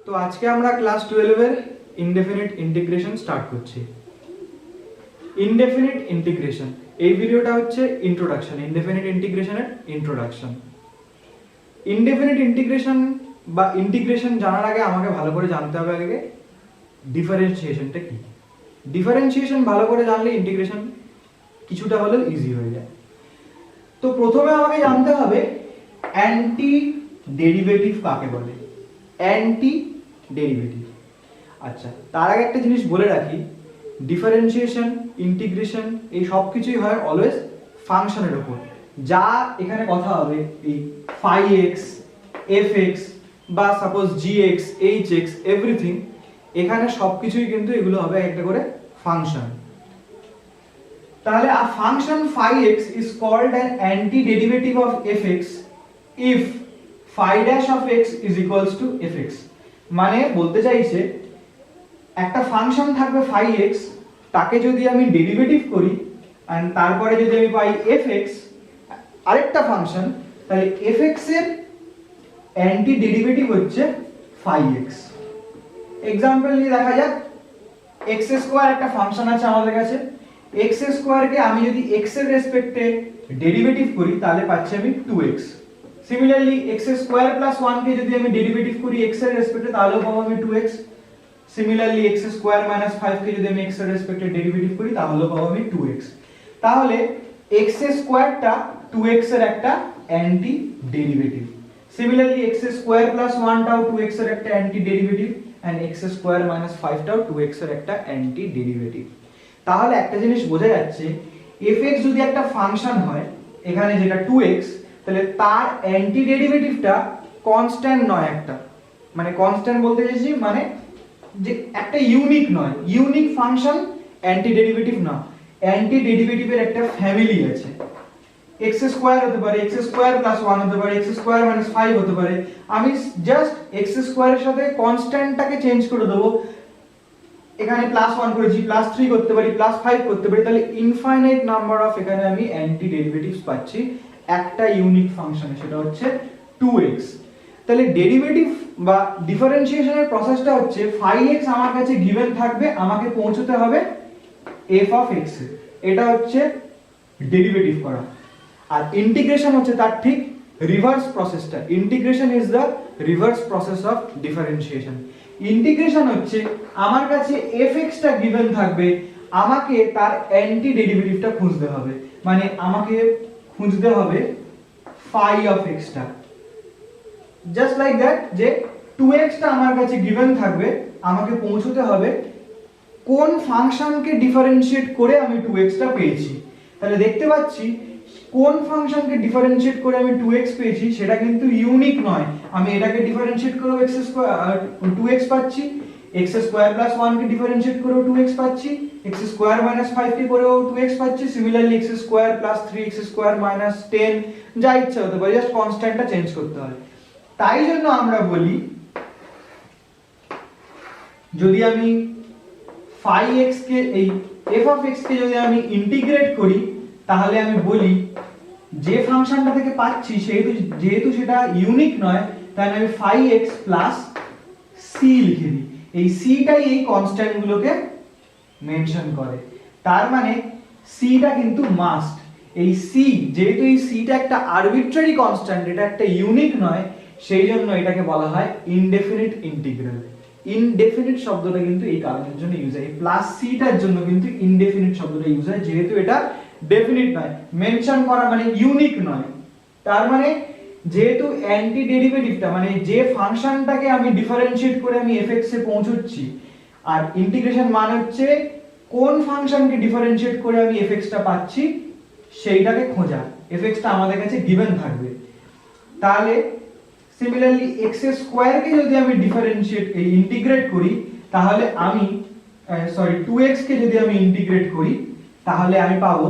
তো আজকে আমরা ক্লাস 12 এর ইনডেফিনিট ইন্টিগ্রেশন স্টার্ট করছি। ইনডেফিনিট ইন্টিগ্রেশন, এই ভিডিওটা হচ্ছে ইন্ট্রোডাকশন, ইনডেফিনিট ইন্টিগ্রেশনের ইন্ট্রোডাকশন। ইনডেফিনিট ইন্টিগ্রেশন বা ইন্টিগ্রেশন জানার আগে আমাকে ভালো করে জানতে হবে আগে ডিফারেন্সিয়েশনটা কি। ডিফারেন্সিয়েশন ভালো করে জানলে ইন্টিগ্রেশন কিছুটা হলেও ইজি হয়ে যায়। তো প্রথমে আমাকে জানতে হবে অ্যান্টি ডেরিভেটিভ কাকে বলে। অ্যান্টি ডেরিভেটিভ, আচ্ছা তার আগে একটা জিনিস বলে রাখি, ডিফারেন্সিয়েশন, ইন্টিগ্রেশন এই সব কিছুই হয় অলওয়েজ ফাংশনের উপর। যা এখানে কথা হবে এই ফাই এক্স, এফ এক্স বা সাপোজ জি এক্স, এইচ এক্স, এভরিথিং, এখানে সব কিছুই কিন্তু এগুলো হবে একটা করে ফাংশন। তাহলে a function phi x is called an antiderivative of fx if phi dash of x is equals to fx। মানে বলতে চাইছে একটা ফাংশন থাকবে phi x, তাকে যদি আমি ডেরিভেটিভ করি এন্ড তারপরে যদি আমি পাই fx আরেকটা ফাংশন, তাহলে fx এর অ্যান্টি ডেরিভেটিভ হচ্ছে phi x। एग्जांपल নিয়ে দেখা যাক, x স্কয়ার একটা ফাংশন আছে আমাদের কাছে, x স্কয়ার কে আমি যদি x এর রেসপেক্টে ডেরিভেটিভ করি তাহলে পাচ্ছি আমি 2x। Similarly x square plus 1 কে যদি আমি ডেরিভেটিভ করি x এর রেসপেক্টে তাহলে পাবো আমি 2x। Similarly x square minus 5 কে যদি আমি x এর রেসপেক্টে ডেরিভেটিভ করি তাহলে পাবো আমি 2x। তাহলে x স্কয়ারটা 2x এর একটা anti derivative. Similarly x square plus 1 টাও 2x এর একটা anti derivative and x square minus 5 টাও 2x এর একটা অ্যান্টি ডেরিভেটিভ। তাহলে একটা জিনিস বোঝা যাচ্ছে fx যদি একটা ফাংশন হয় এখানে যেটা 2x, তাহলে তার অ্যান্টি ডেরিভেটিভটা কনস্ট্যান্ট নয় একটা, মানে কনস্ট্যান্ট বলতে চাইছি মানে যে একটা ইউনিক নয়, ইউনিক ফাংশন অ্যান্টি ডেরিভেটিভ না, অ্যান্টি ডেরিভেটিভের একটা ফ্যামিলি আছে। x স্কয়ার হতে পারে, x স্কয়ার প্লাস 1 হতে পারে, x স্কয়ার মাইনাস 5 হতে পারে। আমি জাস্ট x স্কয়ারের সাথে কনস্ট্যান্টটাকে চেঞ্জ করে দেব, এখানে প্লাস 1 করেছি, প্লাস 3 করতে পারি, প্লাস 5 করতে পারি, তাহলে ইনফাইনাইট নাম্বার অফ এখানে আমি অ্যান্টি ডেরিভেটিভস পাচ্ছি একটা ইউনিক ফাংশনে, সেটা হচ্ছে 2x। তাহলে ডেরিভেটিভ বা ডিফারেন্সিয়েশনের প্রসেসটা হচ্ছে phi x আমার কাছে গিভেন থাকবে, আমাকে পৌঁছতে হবে f of x এ, এটা হচ্ছে ডেরিভেটিভ করা। আর ইন্টিগ্রেশন হচ্ছে তার ঠিক রিভার্স প্রসেসটা। Integration is the reverse process of differentiation. Integration হচ্ছে আমার কাছে fx টা গিভেন থাকবে, আমাকে তার অ্যান্টি ডেরিভেটিভটা খুঁজতে হবে, মানে আমাকে খুঁজতে হবে phi of x টা। জাস্ট লাইক দ্যাট, যে 2x টা আমার কাছে গিভেন থাকবে, আমাকে পৌঁছতে হবে কোন ফাংশনকে ডিফারেনশিয়েট করে আমি 2x টা পেয়েছি। তাহলে দেখতে পাচ্ছি কোন ফাংশনকে ডিফারেনশিয়েট করে আমি 2x পেয়েছি সেটা কিন্তু ইউনিক নয়। আমি এটাকে ডিফারেনশিয়েট করেও x স্কয়ার 2x পাচ্ছি, x স্কয়ার প্লাস 1 কে ডিফারেনশিয়েট করেও 2x পাচ্ছি, x স্কয়ার মাইনাস 5 কে করেও 2x পাচ্ছি, similarly x square plus 3, x square minus 10 যা ইচ্ছা হতে পারে, জাস্ট কনস্ট্যান্টটা চেঞ্জ করতে হয়। তাই জন্য আমরা বলি যদি আমি phi x কে এই f of x কে যদি আমি ইন্টিগ্রেট করি তাহলে আমি বলি যে ফাংশনটা থেকে পাচ্ছি যেহেতু সেটা ইউনিক নয়, তাই আমি phi x প্লাস c লিখে দিই। এই c টাই এই কনস্ট্যান্ট গুলোকে মেনশন করে, তার মানে c টা কিন্তু মাস্ট। এই c, যেহেতু এই c টা একটা আরবিট্রারি কনস্ট্যান্ট, এটা একটা ইউনিক নয়, সেই জন্য এটাকে বলা হয় ইনডেফিনিট ইন্টিগ্রাল। ইনডেফিনিট শব্দটা কিন্তু এই কারণের জন্য ইউজ হয়, এই প্লাস c টার জন্য কিন্তু ইনডেফিনিট শব্দটা ইউজ হয়, যেহেতু এটা ডেফিনিট নয়, মেনশন করা মানে ইউনিক নয়। তার মানে যেহেতু অ্যান্টি ডেরিভেটিভটা মানে যে ফাংশনটাকে আমি ডিফারেনশিয়েট করে আমি fx এ পৌঁছচ্ছি, আর ইন্টিগ্রেশন মানে হচ্ছে কোন ফাংশনকে ডিফারেনশিয়েট করে আমি fx টা পাচ্ছি সেইটাকে খোঁজা। fx টা আমাদের কাছে গিভেন থাকবে। তাহলে সিমিলারলি x স্কয়ার কে যদি আমি ডিফারেনশিয়েট ইন্টিগ্রেট করি তাহলে আমি 2x কে যদি আমি ইন্টিগ্রেট করি তাহলে আমি পাবো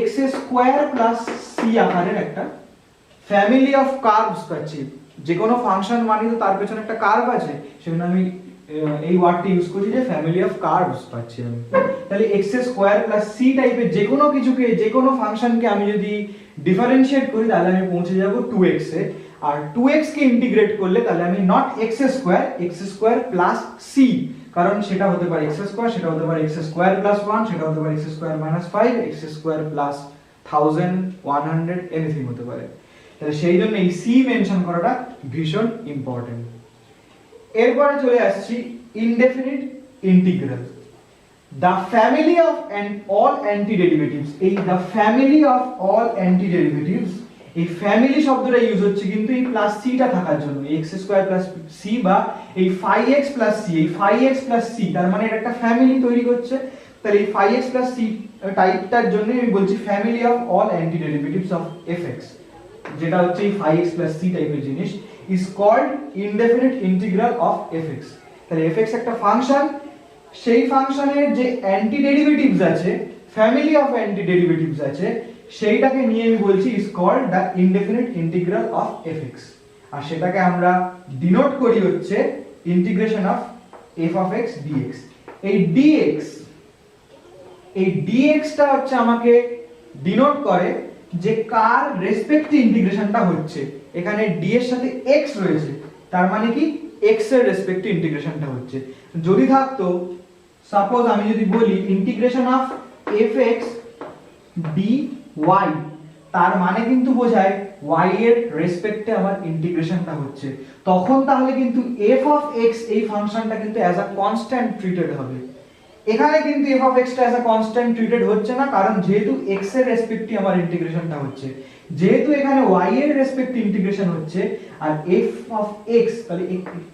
x স্কয়ার প্লাস c আকারের একটা ফ্যামিলি অফ কার্ভস পাচ্ছি। যে কোনো ফাংশন মানে তো তার পেছনে একটা কার্ভ আছে, সেজন্য আমি এই ওয়ার্ডটা ইউজ করছি যে ফ্যামিলি অফ কার্ভস পাচ্ছি আমি। তাহলে x স্কয়ার প্লাস c টাইপের যে কোনো কিছুকে, যে কোনো ফাংশনকে আমি যদি ডিফারেনশিয়েট করি তাহলে আমি পৌঁছে যাব 2x এ। আর 2x কে ইন্টিগ্রেট করলে তাহলে আমি not x square plus c, কারণ সেটা হতে পারে x স্কয়ার, সেটা হতে পারে x স্কয়ার প্লাস 1, সেটা হতে পারে x square minus 5, x square plus 1000, 100, anything হতে পারে। তাহলে সেই জন্য এই c মেনশন করাটা ভীষণ ইম্পর্টেন্ট। এরপরে চলে আসছি indefinite integral. The family of all antiderivatives, এই the family of all antiderivatives, এই ফ্যামিলি শব্দটা ইউজ হচ্ছে কিন্তু এই প্লাস c টা থাকার জন্য, x স্কয়ার প্লাস c বা এই 5x প্লাস c, এই 5x প্লাস c তার মানে এটা একটা ফ্যামিলি তৈরি করছে। তাহলে এই 5x প্লাস c টাইপটার জন্য আমি বলছি family of all antiderivatives of fx, যেটা হচ্ছে এই 5x প্লাস c টাইপের জিনিস, is called indefinite integral of fx। তাহলে fx একটা ফাংশন, সেই ফাংশনের যে অ্যান্টিডেরিভেটিভস আছে, ফ্যামিলি অফ অ্যান্টিডেরিভেটিভস আছে, সেইটাকে নিয়ে আমি বলছি is called the indefinite integral of fx। আর সেটাকে আমরা ডিনোট করি হচ্ছে integration of f of x dx। এই dx টা হচ্ছে আমাকে ডিনোট করে যে কার রেসপেক্টে ইন্টিগ্রেশনটা হচ্ছে। এখানে d এর সাথে x রয়েছে, তার মানে কি x এর রেসপেক্টে ইন্টিগ্রেশনটা হচ্ছে। যদি থাকতো সাপোজ আমি যদি বলি ইন্টিগ্রেশন অফ fx dy, তার মানে কিন্তু বোঝায় y এর রেসপেক্টে আমার ইন্টিগ্রেশনটা হচ্ছে, তখন তাহলে কিন্তু f of x এই ফাংশনটা কিন্তু অ্যাজ আ কনস্ট্যান্ট ট্রিটেড হবে। এখানে কিন্তু f of x টা অ্যাজ আ কনস্ট্যান্ট ট্রিটেড হচ্ছে না, কারণ যেহেতু x এর রেসপেক্টে আমার ইন্টিগ্রেশনটা হচ্ছে, যেহেতু এখানে y এর রেসপেক্টে ইন্টিগ্রেশন হচ্ছে আর f of x, তাহলে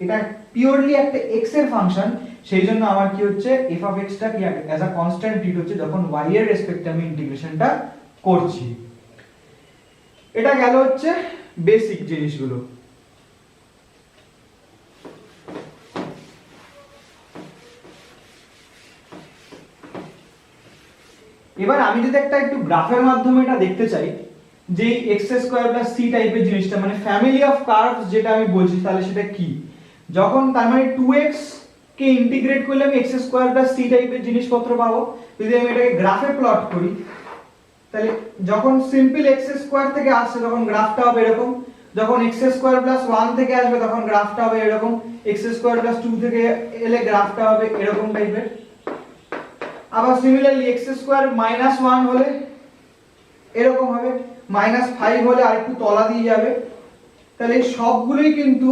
এটা পিওরলি একটা x এর ফাংশন, সেই জন্য আমার কি হচ্ছে f of x টা কি অ্যাজ আ কনস্ট্যান্ট ট্রিট হচ্ছে যখন y এর রেসপেক্টে আমি ইন্টিগ্রেশনটা করছি। এটা গেল হচ্ছে বেসিক জিনিসগুলো। এবার আমি যদি একটু গ্রাফের মাধ্যমে এটা দেখতে চাই যে x স্কয়ার প্লাস c টাইপের জিনিসটা, মানে ফ্যামিলি অফ কার্ভস যেটা আমি বলছি, তাহলে সেটা কি? যখন তার মানে 2x কে ইন্টিগ্রেট করলে আমি x স্কয়ার প্লাস c টাইপের জিনিসপত্র পাবো। যদি আমি এটাকে গ্রাফে প্লট করি, তাহলে যখন সিম্পল x স্কয়ার থেকে আসছে তখন গ্রাফটা হবে এরকম, যখন x স্কয়ার প্লাস 1 থেকে আসবে তখন গ্রাফটা হবে এরকম, x স্কয়ার প্লাস 2 থেকে এলে গ্রাফটা হবে এরকম টাইপের। আবার সিমিলারলি x স্কয়ার মাইনাস 1 হলে এরকম হবে, মাইনাস 5 হলে আরেকটু তলা দিয়ে যাবে। তাহলে এই সবগুলোই কিন্তু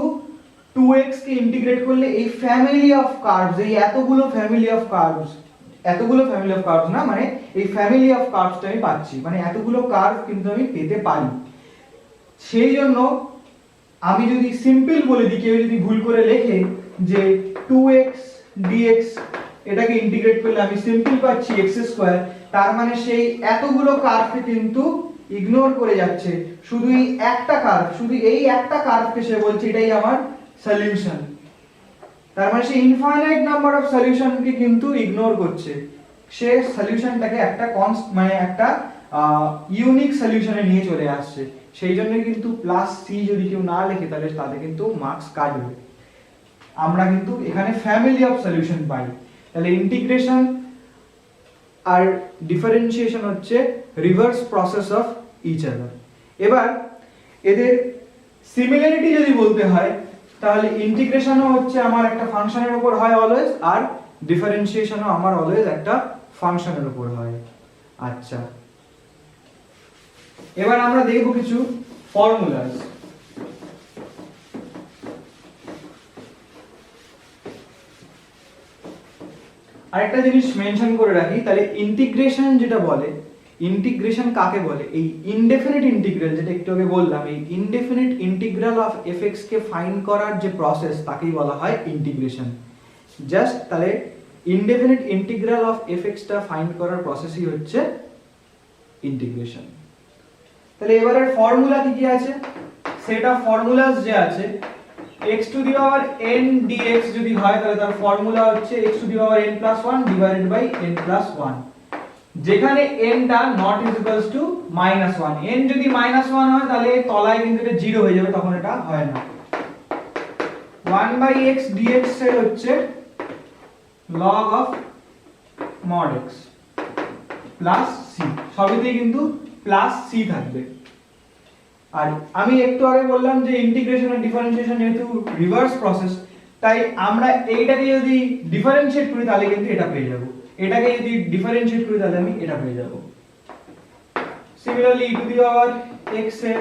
2x কে ইন্টিগ্রেট করলে এই ফ্যামিলি অফ কার্ভস, এই এতগুলো ফ্যামিলি অফ কার্ভস না, মানে এই ফ্যামিলি অফ কার্ভসটা আমি পাচ্ছি, মানে এতগুলো কার্ভ কিন্তু আমি পেতে পারি। সেই জন্য আমি যদি সিম্পল বলে দিই, কেউ যদি ভুল করে লেখে যে 2x dx এটাকে ইন্টিগ্রেট করলে আমি সিম্পল পাচ্ছি x স্কয়ার, তার মানে সেই এতগুলো কার্ভকে কিন্তু ইগনোর করে যাচ্ছে, শুধু এই একটা কার্ভকে সে বলছে এটাই আমার সলিউশন। তার মানে সে ইনফাইনাইট নাম্বার অফ সলিউশনকে কিন্তু ইগনোর করছে, সে সলিউশনটাকে একটা মানে একটা ইউনিক সলিউশনে নিয়ে চলে আসছে। সেই জন্য কিন্তু প্লাস c যদি কেউ না লেখে তাহলে তাদের কিন্তু মার্কস কাটবে। আমরা কিন্তু এখানে ফ্যামিলি অফ সলিউশন পাই। তাহলে ইন্টিগ্রেশন আর ডিফারেন্সিয়েশন হচ্ছে reverse process of each other. এবার এদের সিমিলারিটি যদি বলতে হয় তাহলে ইন্টিগ্রেশনও হচ্ছে আমার একটা ফাংশনের উপর হয় অলওয়েজ, আর ডিফারেন্সিয়েশনও আমার অলওয়েজ একটা ফাংশনের উপর হয়। আচ্ছা, এবার আমরা দেখব কিছু ফর্মুলাস। আরেকটা জিনিস মেনশন করে রাখি, তাহলে ইন্টিগ্রেশন যেটা বলে, ইন্টিগ্রেশন কাকে বলে? এই ইনডেফিনিট ইন্টিগ্রাল যেটা একটু আগে বললাম, এই indefinite integral of fx K find করার যে প্রসেস তাকেই বলা হয় ইন্টিগ্রেশন। জাস্ট তাহলে ইনডেফিনিট ইন্টিগ্রাল অফ fx টা ফাইন্ড করার প্রসেসই হচ্ছে ইন্টিগ্রেশন। তাহলে এবারে ফর্মুলা কি কি আছে? সেট অফ ফর্মুলাস যে আছে, x to the power n dx যদি হয় তাহলে তার ফর্মুলা হচ্ছে x to the power n plus 1 divided by n plus 1, যেখানে n টা not is equals to -1। n যদি -1 হয় তাহলে তলায় কিন্তু এটা 0 হয়ে যাবে, তখন এটা হয় না। 1/x dx এর হচ্ছে log of mod x plus c, সবইতেই কিন্তু প্লাস c থাকবে। আর আমি একটু আগে বললাম যে ইন্টিগ্রেশন আর ডিফারেন্সিয়েশন যেহেতু রিভার্স প্রসেস, তাই আমরা এইটাকে যদি ডিফারেন্সিয়েট করি তাহলে কিন্তু এটা পেয়ে যাব, এটাকে যদি ডিফারেন্সিয়েট করি তাহলে আমি এটা পেয়ে যাব। Similarly e to the power x এর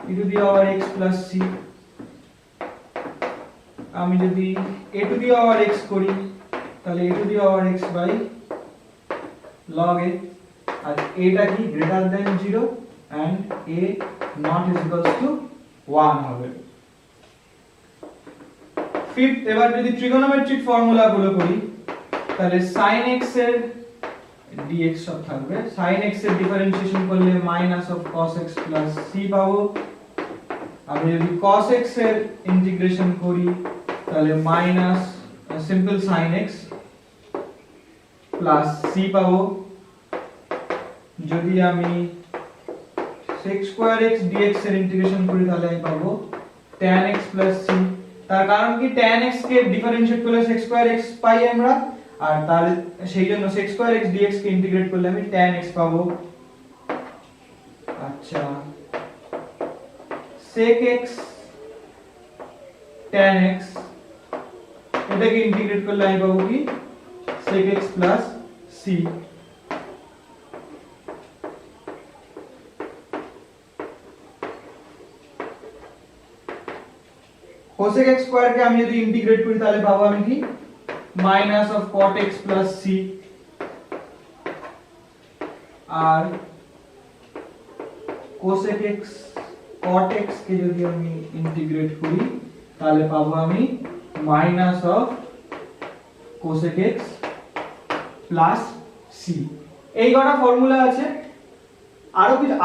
e to the power x plus c, আমি যদি a to the power x করি তাহলে a to the power x by log a, আর এটা কি greater than 0 and a not is equals to 1 হবে। Fifth, এবার যদি ট্রিগোনোমেট্রিক ফর্মুলা গুলো করি তাহলে sin x এর dx সব থাকবে, sin x এর ডিফারেন্সিয়েশন করলে minus of cos x plus c পাবো। আমি যদি cos x এর ইন্টিগ্রেশন করি তাহলে minus simple sin x plus c পাবো। যদি আমি sec স্কয়ার x dx এর ইন্টিগ্রেশন করি তাহলে আমি পাবো tan x প্লাস c। তার কারণ কি tan x কে ডিফারেন্সিয়েট করলে sec স্কয়ার x পাই আমরা, আর তাহলে সেই জন্য sec স্কয়ার x dx কে ইন্টিগ্রেট করলে আমি tan x পাবো। আচ্ছা, sec x tan x এটাকে ইন্টিগ্রেট করলে আমি পাবো কি sec x plus c। cosec x square কে আমি যদি ইন্টিগ্রেট করি তাহলে পাবো আমি কি minus of cot x plus c, আর cosec x cot x কে যদি আমি ইন্টিগ্রেট করি তাহলে পাবো আমি minus of cosec x plus c। এই কটা ফর্মুলা আছে,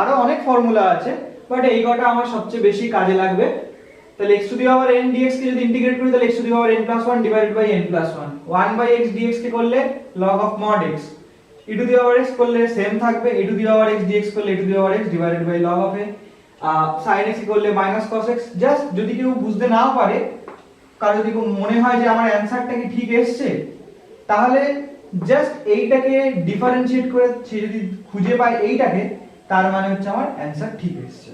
আরো অনেক ফর্মুলা আছে, বাট এই কটা আমার সবচেয়ে বেশি কাজে লাগবে। তাহলে x to the power n dx কে যদি ইন্টিগ্রেট করি তাহলে x to the power n plus 1 divided by n plus 1, 1 by x dx কে করলে log of mod x, e to the power x করলে সেম থাকবে, e to the power x dx করলে e to the power x divided by log of a, sin x করলে minus cos x। Just যদি কেউ বুঝতে না পারে, কারণ যদি মনে হয় যে আমার অ্যানসারটা কি ঠিক এসেছে, তাহলে জাস্ট এইটাকে ডিফারেন্সিয়েট করে সে যদি খুঁজে পায় এইটাকে, তার মানে হচ্ছে আমার অ্যানসার ঠিক এসেছে।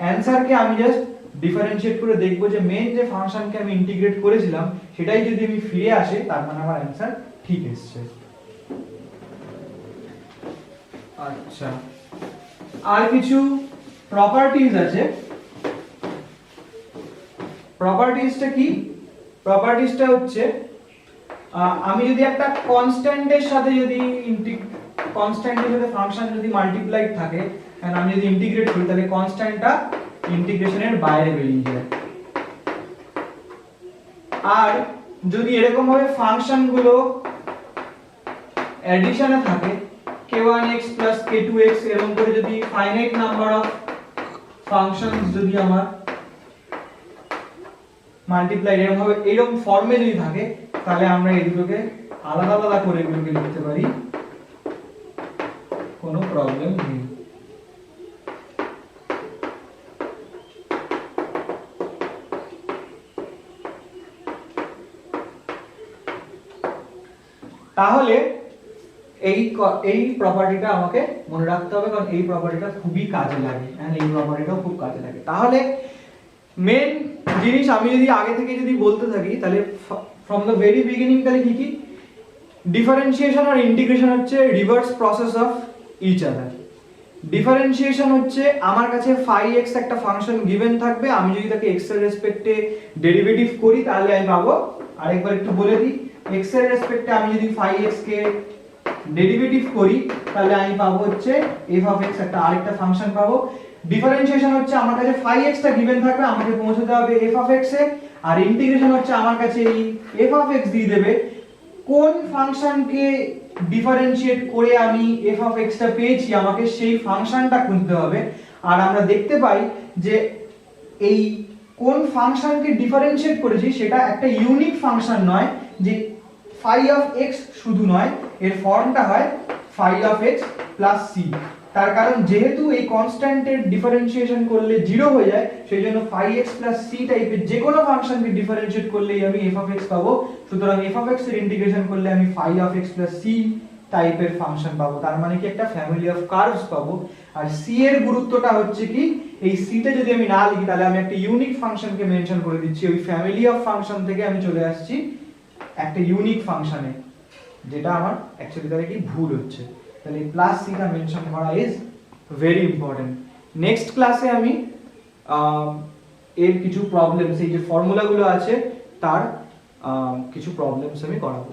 অ্যানসারকে আমি জাস্ট ডিফারেন্সিয়েট করে দেখব যে মেইন যে ফাংশনকে আমি ইন্টিগ্রেট করেছিলাম সেটাই যদি আমি ফিরে আসে, তার মানে আমার অ্যানসার ঠিক এসেছে। আচ্ছা, আর কিছু প্রপার্টিজ আছে। প্রপার্টিজটা কি? প্রপার্টিজটা হচ্ছে আমি যদি একটা কনস্ট্যান্টের সাথে যদি কনস্ট্যান্টের সাথে ফাংশন যদি মাল্টিপ্লাইড থাকে এন্ড আমি যদি ইন্টিগ্রেট করি তাহলে কনস্ট্যান্টটা ইন্টিগ্রেশনের বাইরে বেরিয়ে যায়। আর যদি এরকম ভাবে ফাংশন গুলো এডিশনে থাকে k1x k2x এরকম করে যদি ফাইনাইট নাম্বার অফ ফাংশনস যদি আমার মাল্টিপ্লাই এরকম ফর্মে যদি থাকে, তাহলে আমরা এই দুটোকে আলাদা আলাদা করে এগুলোকে লিখতে পারি, কোনো প্রবলেম নেই। তাহলে এই প্রপার্টিটা আমাকে মনে রাখতে হবে, কারণ এই প্রপার্টিটা খুবই কাজে লাগে এন্ড এই প্রপার্টিটাও খুব কাজে লাগে। তাহলে মেন জিনিস আমি যদি আগে থেকে যদি বলতে থাকি তাহলে ফ্রম দ্য ভেরি বিগিনিং, তাহলে কি কি ডিফারেন্সিয়েশন আর ইন্টিগ্রেশন হচ্ছে reverse process of each other. Differentiation হচ্ছে আমার কাছে phi x একটা ফাংশন গিভেন থাকবে, আমি যদি তাকে x এর রেসপেক্টে ডেরিভেটিভ করি তাহলে আমি পাবো, আরেকবার একটু বলে দিই, x এর রেসপেক্টে আমি যদি phi x কে ডেরিভেটিভ করি তাহলে আমি পাবো হচ্ছে f of x একটা আরেকটা ফাংশন পাবো। ডিফারেন্সিয়েশন হচ্ছে আমার কাছে phi x টা গিভেন থাকবে, আমাকে পৌঁছাতে হবে f of x এ, আর ইন্টিগ্রেশন হচ্ছে আমার কাছে এই f of x দিয়ে দেবে কোন ফাংশনকে ডিফারেন্সিয়েট করে আমি f of x টা পেয়েছি, আমাকে সেই ফাংশনটা খুঁজতে হবে। আর আমরা দেখতে পাই যে এই কোন ফাংশনকে ডিফারেন্সিয়েট করেছি সেটা একটা ইউনিক ফাংশন নয়, যে phi of x শুধু নয়, এর ফর্মটা হয় phi of x plus c। তার কারণ যেহেতু এই কনস্ট্যান্টের ডিফারেন্সিয়েশন করলে 0 হয়ে যায়, সেই জন্য phi x plus c টাইপের যে কোনো ফাংশনকে ডিফারেন্সিয়েট করলেই আমি f of x পাবো। সুতরাং f of x এর ইন্টিগ্রেশন করলে আমি phi of x plus c টাইপের ফাংশন পাবো, তার মানে কি একটা ফ্যামিলি অফ কার্ভস পাবো। আর সি এর গুরুত্বটা হচ্ছে কি, এই সি তে যদি আমি না লিখি তাহলে আমি একটা ইউনিক ফাংশনকে মেনশন করে দিচ্ছি, ওই ফ্যামিলি অফ ফাংশন থেকে আমি চলে আসছি একটা ইউনিক ফাংশনে, যেটা আমার অ্যাকচুয়ালি তাহলে কি ভুল হচ্ছে। তাহলে এই প্লাস সিটা মেনশন করা ইজ ভেরি ইম্পর্টেন্ট। নেক্সট ক্লাসে আমি এর কিছু প্রবলেমস, এই যে ফর্মুলাগুলো আছে তার কিছু প্রবলেমস আমি করাবো।